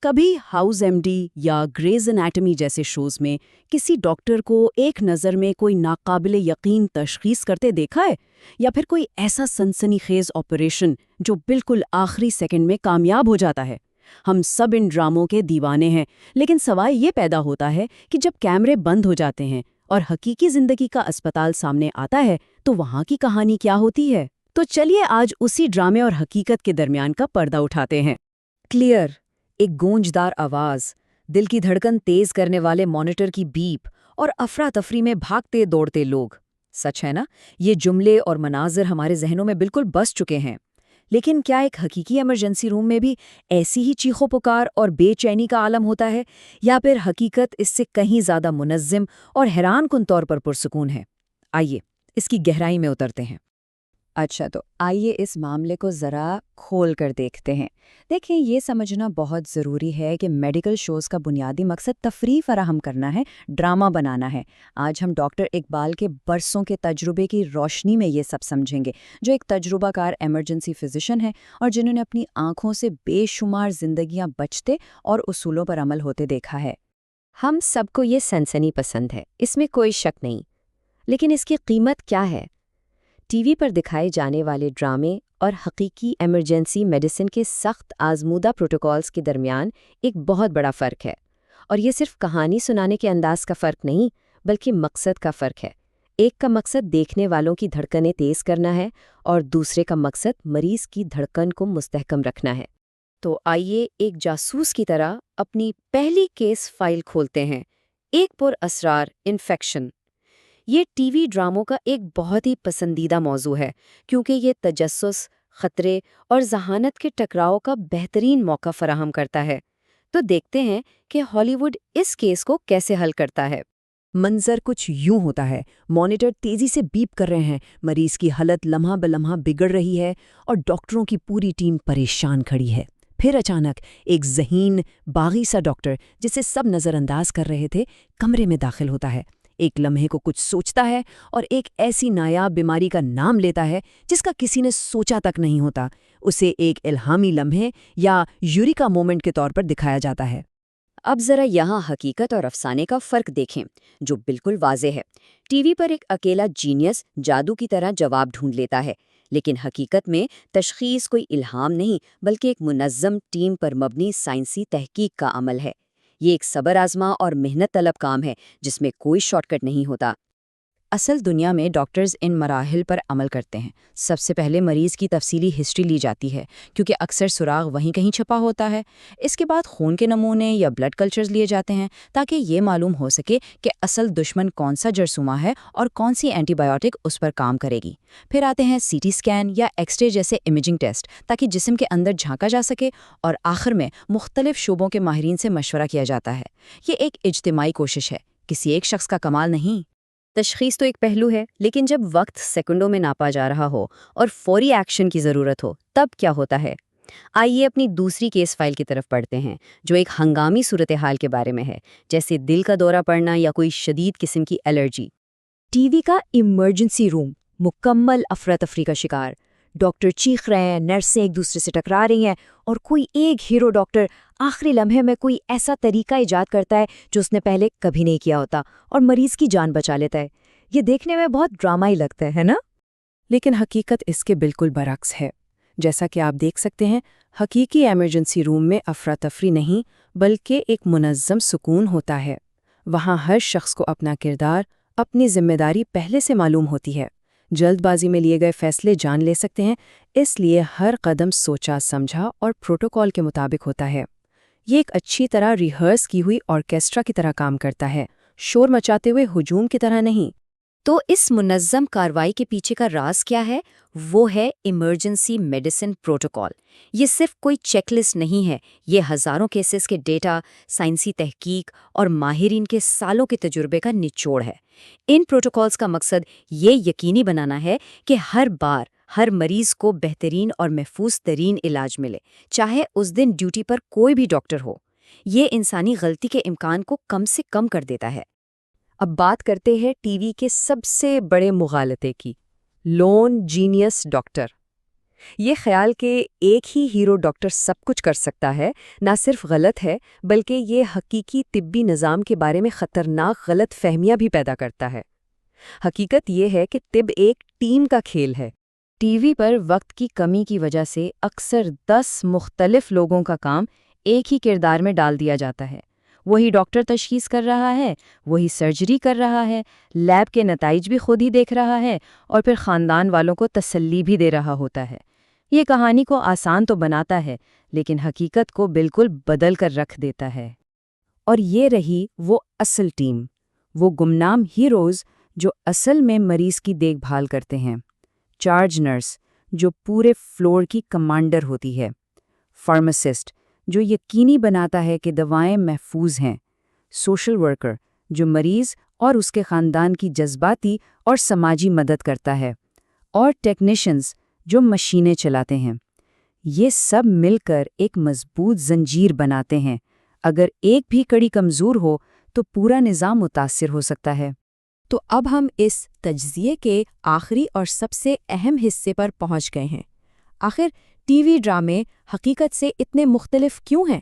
کبھی house M D یا گریز انیٹمی جیسے شوز میں کسی ڈاکٹر کو ایک نظر میں کوئی ناقابل یقین تشخیص کرتے دیکھا ہے؟ یا پھر کوئی ایسا سنسنی خیز آپریشن جو بالکل آخری سیکنڈ میں کامیاب ہو جاتا ہے؟ ہم سب ان ڈراموں کے دیوانے ہیں، لیکن سوال یہ پیدا ہوتا ہے کہ جب کیمرے بند ہو جاتے ہیں اور حقیقی زندگی کا اسپتال سامنے آتا ہے تو وہاں کی کہانی کیا ہوتی ہے؟ تو چلیے آج اسی ڈرامے اور حقیقت کے درمیان کا پردہ اٹھاتے ہیں۔ کلیئر، ایک گونجدار آواز، دل کی دھڑکن تیز کرنے والے مانیٹر کی بیپ اور افراتفری میں بھاگتے دوڑتے لوگ۔ سچ ہے نا، یہ جملے اور مناظر ہمارے ذہنوں میں بالکل بس چکے ہیں۔ لیکن کیا ایک حقیقی ایمرجنسی روم میں بھی ایسی ہی چیخو پکار اور بے چینی کا عالم ہوتا ہے، یا پھر حقیقت اس سے کہیں زیادہ منظم اور حیران کن طور پر پرسکون ہے؟ آئیے اس کی گہرائی میں اترتے ہیں۔ اچھا، تو آئیے اس معاملے کو ذرا کھول کر دیکھتے ہیں۔ دیکھیں، یہ سمجھنا بہت ضروری ہے کہ میڈیکل شوز کا بنیادی مقصد تفریح فراہم کرنا ہے، ڈرامہ بنانا ہے۔ آج ہم ڈاکٹر اقبال کے برسوں کے تجربے کی روشنی میں یہ سب سمجھیں گے، جو ایک تجربہ کار ایمرجنسی فزیشین ہیں اور جنہوں نے اپنی آنکھوں سے بے شمار زندگیاں بچتے اور اصولوں پر عمل ہوتے دیکھا ہے۔ ہم سب کو یہ سنسنی پسند ہے، اس میں کوئی شک نہیں، لیکن اس کی قیمت کیا ہے؟ ٹی وی پر دکھائے جانے والے ڈرامے اور حقیقی ایمرجنسی میڈیسن کے سخت آزمودہ پروٹوکولز کے درمیان ایک بہت بڑا فرق ہے، اور یہ صرف کہانی سنانے کے انداز کا فرق نہیں بلکہ مقصد کا فرق ہے۔ ایک کا مقصد دیکھنے والوں کی دھڑکنیں تیز کرنا ہے اور دوسرے کا مقصد مریض کی دھڑکن کو مستحکم رکھنا ہے۔ تو آئیے ایک جاسوس کی طرح اپنی پہلی کیس فائل کھولتے ہیں، ایک پر اسرار انفیکشن۔ یہ ٹی وی ڈراموں کا ایک بہت ہی پسندیدہ موضوع ہے، کیونکہ یہ تجسس، خطرے اور ذہانت کے ٹکراؤ کا بہترین موقع فراہم کرتا ہے۔ تو دیکھتے ہیں کہ ہالی ووڈ اس کیس کو کیسے حل کرتا ہے۔ منظر کچھ یوں ہوتا ہے، مانیٹر تیزی سے بیپ کر رہے ہیں، مریض کی حالت لمحہ بلمحہ بگڑ رہی ہے اور ڈاکٹروں کی پوری ٹیم پریشان کھڑی ہے۔ پھر اچانک ایک ذہین باغی سا ڈاکٹر، جسے سب نظر انداز کر رہے تھے، کمرے میں داخل ہوتا ہے۔ ایک لمحے کو کچھ سوچتا ہے اور ایک ایسی نایاب بیماری کا نام لیتا ہے جس کا کسی نے سوچا تک نہیں ہوتا۔ اسے ایک الہامی لمحے یا یوریکا مومنٹ کے طور پر دکھایا جاتا ہے۔ اب ذرا یہاں حقیقت اور افسانے کا فرق دیکھیں، جو بالکل واضح ہے۔ ٹی وی پر ایک اکیلا جینیس جادو کی طرح جواب ڈھونڈ لیتا ہے، لیکن حقیقت میں تشخیص کوئی الہام نہیں بلکہ ایک منظم ٹیم پر مبنی سائنسی تحقیق کا عمل ہے۔ یہ ایک صبر آزما اور محنت طلب کام ہے جس میں کوئی شارٹ کٹ نہیں ہوتا۔ اصل دنیا میں ڈاکٹرز ان مراحل پر عمل کرتے ہیں۔ سب سے پہلے مریض کی تفصیلی ہسٹری لی جاتی ہے، کیونکہ اکثر سراغ وہیں کہیں چھپا ہوتا ہے۔ اس کے بعد خون کے نمونے یا بلڈ کلچرز لیے جاتے ہیں تاکہ یہ معلوم ہو سکے کہ اصل دشمن کون سا جرثومہ ہے اور کون سی اینٹی بائیوٹک اس پر کام کرے گی۔ پھر آتے ہیں سی ٹی اسکین یا ایکس رے جیسے امیجنگ ٹیسٹ، تاکہ جسم کے اندر جھانکا جا سکے، اور آخر میں مختلف شعبوں کے ماہرین سے مشورہ کیا جاتا ہے۔ یہ ایک اجتماعی کوشش ہے، کسی ایک شخص کا کمال نہیں۔ تشخیص تو ایک پہلو ہے، لیکن جب وقت سیکنڈوں میں ناپا جا رہا ہو اور فوری ایکشن کی ضرورت ہو، تب کیا ہوتا ہے؟ آئیے اپنی دوسری کیس فائل کی طرف پڑھتے ہیں، جو ایک ہنگامی صورتحال کے بارے میں ہے، جیسے دل کا دورہ پڑنا یا کوئی شدید قسم کی الرجی۔ ٹی وی کا ایمرجنسی روم مکمل افراتفری کا شکار۔ ڈاکٹر چیخ رہے ہیں، نرسیں ایک دوسرے سے ٹکرا رہی ہیں، اور کوئی ایک ہیرو ڈاکٹر آخری لمحے میں کوئی ایسا طریقہ ایجاد کرتا ہے جو اس نے پہلے کبھی نہیں کیا ہوتا، اور مریض کی جان بچا لیتا ہے۔ یہ دیکھنے میں بہت ڈرامائی لگتا ہے نا؟ لیکن حقیقت اس کے بالکل برعکس ہے۔ جیسا کہ آپ دیکھ سکتے ہیں، حقیقی ایمرجنسی روم میں افراتفری نہیں بلکہ ایک منظم سکون ہوتا ہے۔ وہاں ہر شخص کو اپنا کردار، اپنی ذمہ داری پہلے سے معلوم ہوتی ہے۔ جلد بازی میں لیے گئے فیصلے جان لے سکتے ہیں، اس لیے ہر قدم سوچا سمجھا اور پروٹوکول کے مطابق ہوتا ہے۔ یہ ایک اچھی طرح ریہرس کی ہوئی آرکیسٹرا کی طرح کام کرتا ہے، شور مچاتے ہوئے ہجوم کی طرح نہیں۔ تو اس منظم کارروائی کے پیچھے کا راز کیا ہے؟ وہ ہے ایمرجنسی میڈیسن پروٹوکول۔ یہ صرف کوئی چیک لسٹ نہیں ہے، یہ ہزاروں کیسز کے ڈیٹا، سائنسی تحقیق اور ماہرین کے سالوں کے تجربے کا نچوڑ ہے۔ ان پروٹوکولز کا مقصد یہ یقینی بنانا ہے کہ ہر بار ہر مریض کو بہترین اور محفوظ ترین علاج ملے، چاہے اس دن ڈیوٹی پر کوئی بھی ڈاکٹر ہو۔ یہ انسانی غلطی کے امکان کو کم سے کم کر دیتا ہے۔ اب بات کرتے ہیں ٹی وی کے سب سے بڑے مغالطے کی، لون جینیس ڈاکٹر۔ یہ خیال کہ ایک ہی ہیرو ڈاکٹر سب کچھ کر سکتا ہے نہ صرف غلط ہے بلکہ یہ حقیقی طبی نظام کے بارے میں خطرناک غلط فہمیاں بھی پیدا کرتا ہے۔ حقیقت یہ ہے کہ طب ایک ٹیم کا کھیل ہے۔ ٹی وی پر وقت کی کمی کی وجہ سے اکثر 10 مختلف لوگوں کا کام ایک ہی کردار میں ڈال دیا جاتا ہے۔ وہی ڈاکٹر تشخیص کر رہا ہے، وہی سرجری کر رہا ہے، لیب کے نتائج بھی خود ہی دیکھ رہا ہے اور پھر خاندان والوں کو تسلی بھی دے رہا ہوتا ہے۔ یہ کہانی کو آسان تو بناتا ہے لیکن حقیقت کو بالکل بدل کر رکھ دیتا ہے۔ اور یہ رہی وہ اصل ٹیم، وہ گمنام ہیروز جو اصل میں مریض کی دیکھ بھال کرتے ہیں۔ چارج نرس جو پورے فلور کی کمانڈر ہوتی ہے، فارماسسٹ جو یقینی بناتا ہے کہ دوائیں محفوظ ہیں، سوشل ورکر جو مریض اور اس کے خاندان کی جذباتی اور سماجی مدد کرتا ہے، اور ٹیکنیشینز جو مشینیں چلاتے ہیں۔ یہ سب مل کر ایک مضبوط زنجیر بناتے ہیں۔ اگر ایک بھی کڑی کمزور ہو تو پورا نظام متاثر ہو سکتا ہے۔ تو اب ہم اس تجزیے کے آخری اور سب سے اہم حصے پر پہنچ گئے ہیں۔ آخر ٹی وی ڈرامے حقیقت سے اتنے مختلف کیوں ہیں؟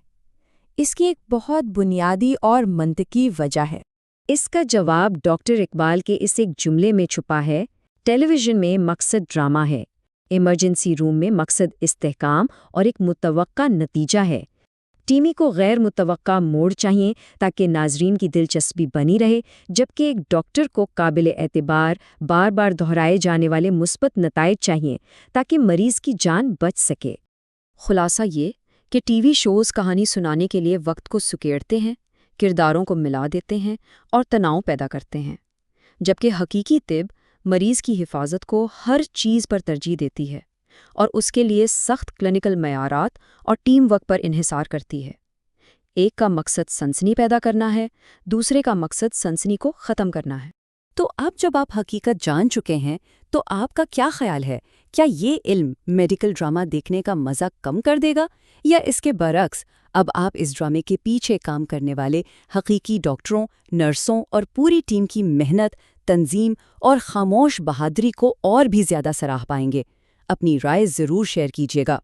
اس کی ایک بہت بنیادی اور منطقی وجہ ہے۔ اس کا جواب ڈاکٹر اقبال کے اس ایک جملے میں چھپا ہے: ٹیلی ویژن میں مقصد ڈرامہ ہے، ایمرجنسی روم میں مقصد استحکام اور ایک متوقع نتیجہ ہے۔ ٹیمی کو غیر متوقع موڑ چاہیے تاکہ ناظرین کی دلچسپی بنی رہے، جبکہ ایک ڈاکٹر کو قابل اعتبار بار بار دہرائے جانے والے مثبت نتائج چاہیے تاکہ مریض کی جان بچ سکے۔ خلاصہ یہ کہ ٹی وی شوز کہانی سنانے کے لیے وقت کو سکیڑتے ہیں، کرداروں کو ملا دیتے ہیں اور تناؤ پیدا کرتے ہیں، جبکہ حقیقی طب مریض کی حفاظت کو ہر چیز پر ترجیح دیتی ہے اور اس کے لیے سخت کلینکل معیارات اور ٹیم ورک پر انحصار کرتی ہے۔ ایک کا مقصد سنسنی پیدا کرنا ہے، دوسرے کا مقصد سنسنی کو ختم کرنا ہے۔ تو اب جب آپ حقیقت جان چکے ہیں تو آپ کا کیا خیال ہے؟ کیا یہ علم میڈیکل ڈرامہ دیکھنے کا مزہ کم کر دے گا، یا اس کے برعکس اب آپ اس ڈرامے کے پیچھے کام کرنے والے حقیقی ڈاکٹروں، نرسوں اور پوری ٹیم کی محنت، تنظیم اور خاموش بہادری کو اور بھی زیادہ سراہ پائیں گے؟ اپنی رائے ضرور شیئر کیجیے گا۔